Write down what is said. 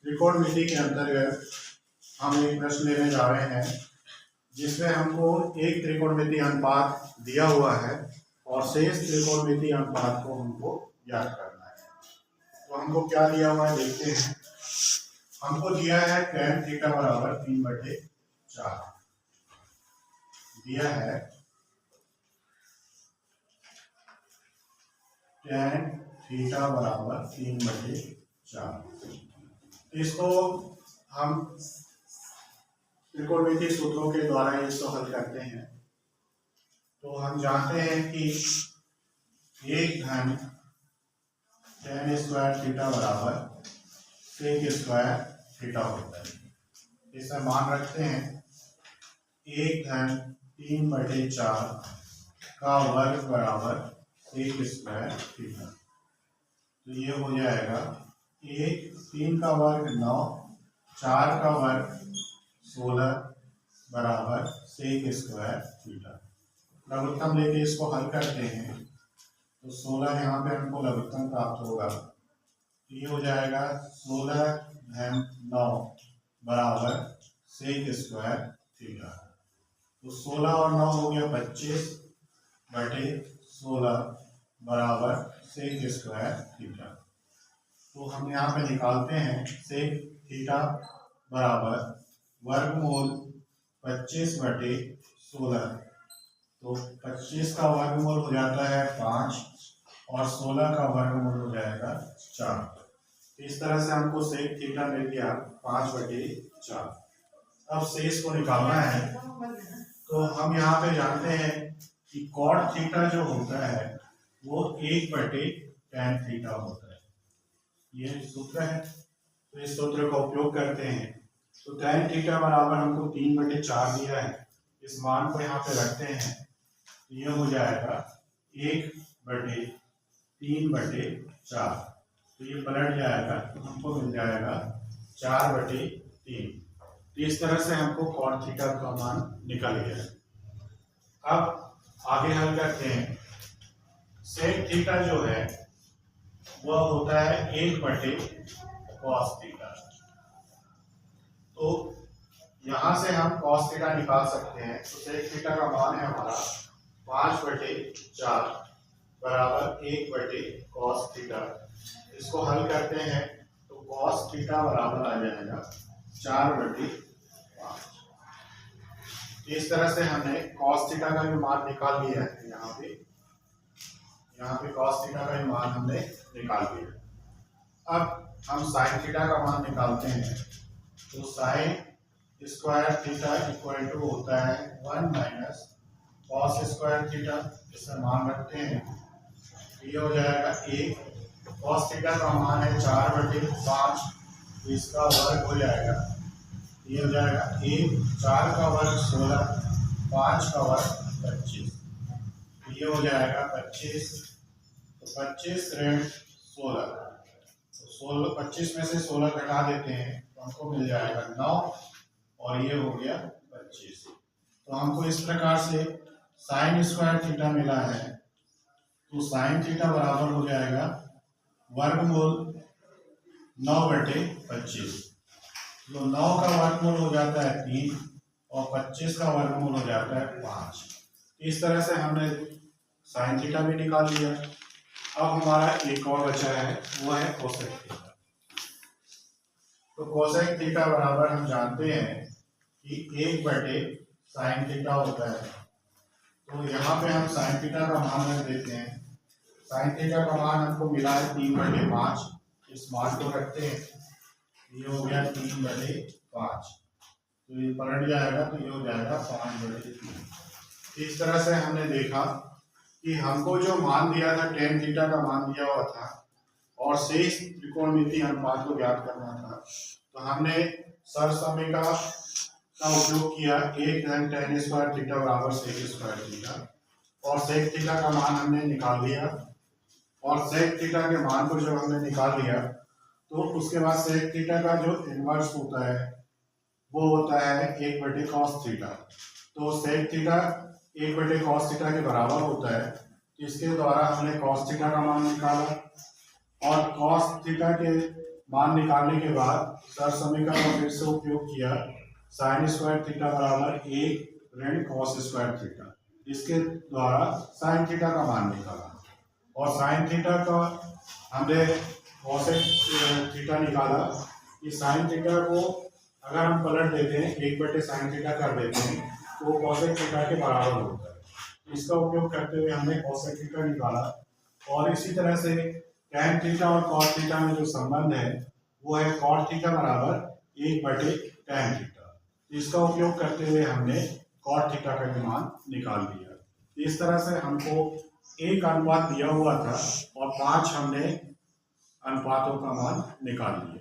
त्रिकोणमिति के अंतर्गत हम एक प्रश्न लेने जा रहे हैं जिसमें हमको एक त्रिकोणमिति अनुपात दिया हुआ है और शेष त्रिकोणमिति अनुपात को हमको ज्ञात करना है। तो हमको क्या दिया हुआ है देखते हैं। हमको दिया है tan थीटा बराबर 3/4 दिया है tan थीटा बराबर 3/4। इसको हम त्रिकोणमिति सूत्रों के द्वारा इसको हल करते हैं। तो हम जानते हैं कि 1 tan स्क्वायर थीटा बराबर sec स्क्वायर थीटा होता है। इसमें मान रखते हैं 1/3/4 का वर्ग बराबर sec स्क्वायर थीटा। तो ये हो जाएगा 3 का वर्ग 9, 4 का वर्ग 16 बराबर sec स्क्वायर थीटा। लघुत्तम लेके इसको हल करते हैं तो 16 यहाँ पे हमको लघुत्तम प्राप्त होगा। ये हो जाएगा 16-9 बराबर sec स्क्वायर थीटा। तो 16 और 9 हो गया 25/16 बराबर sec स्क्वायर थीटा। तो हम यहाँ पे निकालते हैं sec थीटा बराबर वर्गमूल 25/16। तो 25 का वर्गमूल हो जाता है 5 और 16 का वर्गमूल हो जाएगा 4। इस तरह से हमको sec थीटा मिल गया 5/4। अब शेष को निकालना है। तो हम यहाँ पे जानते हैं कि cot थीटा जो होता है वो 1/tan थीटा होता है। ये सूत्र है, तो इस सूत्र का उपयोग करते हैं। तो tan थीटा बराबर हमको 3/4 दिया है। इस मान को यहाँ पे रखते हैं, ये हो जाएगा 1/3/4। तो ये पलट जाएगा तो हमको मिल जाएगा 4/3। इस तरह से हमको cot थीटा का मान निकल गया। अब आगे हल करते हैं। sec थीटा जो है वह होता है 1/cos थीटा। तो यहाँ से हम cos थीटा निकाल सकते हैं। तो sec थीटा का मान है हमारा 5/4 बराबर 1/cos थीटा। इसको हल करते हैं तो cos थीटा बराबर आ जाएगा 4/5। इस तरह से हमने cos थीटा का भी मान निकाल लिया है। यहाँ पे cos थीटा का भी मान हमने निकाल लिया। अब हम sin थीटा का मान निकालते हैं। तो sin square theta equal to होता है 1 - cos स्क्वायर थीटा। इसमें मान रखते हैं, ये हो जाएगा 1। cos थीटा का मान है 4/5, तो इसका वर्ग हो जाएगा, ये हो जाएगा 1। 4 का वर्ग 16, 5 का वर्ग 25, ये हो जाएगा 25। तो 25 ऋण 16, तो 25 में से 16 घटा देते हैं तो हमको मिल जाएगा 9 और ये हो गया 25। तो हमको इस प्रकार से sin स्क्वायर थीटा मिला है। तो sin थीटा बराबर हो जाएगा वर्गमूल 9/25। तो 9 का वर्गमूल हो जाता है 3 और 25 का वर्गमूल हो जाता है 5। इस तरह से हमने sin थीटा भी निकाल लिया। अब हमारा एक और बचा है, वो है कोसेक थीटा। तो कोसेक थीटा बराबर हम जानते हैं कि 1/sin थीटा होता है। तो यहाँ पे हम sin थीटा का मान रख देते हैं। sin थीटा का मान हमको मिला है 3/5। इस मान को रखते हैं, ये हो गया 3/5। तो ये पलट जाएगा तो ये हो जाएगा 5/3। इस तरह से हमने देखा कि हमको जो मान दिया था tan थीटा का मान दिया हुआ था और शेष त्रिकोणमिति अनुपात को ज्ञात करना था। तो हमने सरसमीका का उपयोग किया। 1 tan स्क्वायर थीटा बराबर sec स्क्वायर थीटा, और sec थीटा का मान हमने निकाल लिया। और sec थीटा के मान को जब हमने निकाल लिया तो उसके बाद sec थीटा का जो इनवर्स होता है वो होता है 1/cos थीटा। तो sec थीटा 1/cos थीटा के बराबर होता है। इसके द्वारा हमने cos थीटा का मान निकाला और cos थीटा के मान निकालने के बाद सर समीकरण का फिर से उपयोग किया, साइन स्क्वायर थीटा बराबर 1 ऋण कॉस स्क्वायर थीटा, इसके द्वारा साइन थीटा का मान निकाला और साइन थीटा का हमने कॉसेक थीटा निकाला। कि साइन थीटा को अगर हम पलट देते हैं 1/sin थीटा कर देते हैं तो वो कॉसेक थीटा के बराबर होता है। इसका उपयोग करते हुए हमने कॉसेक थीटा निकाला और इसी तरह से टैन थीटा और कॉट थीटा में जो संबंध है वो है कॉट थीटा बराबर 1/tan थीटा। इसका उपयोग करते हुए हमने कॉट थीटा का मान निकाल लिया। इस तरह से हमको एक अनुपात दिया हुआ था और 5 हमने अनुपातों का मान निकाल लिया।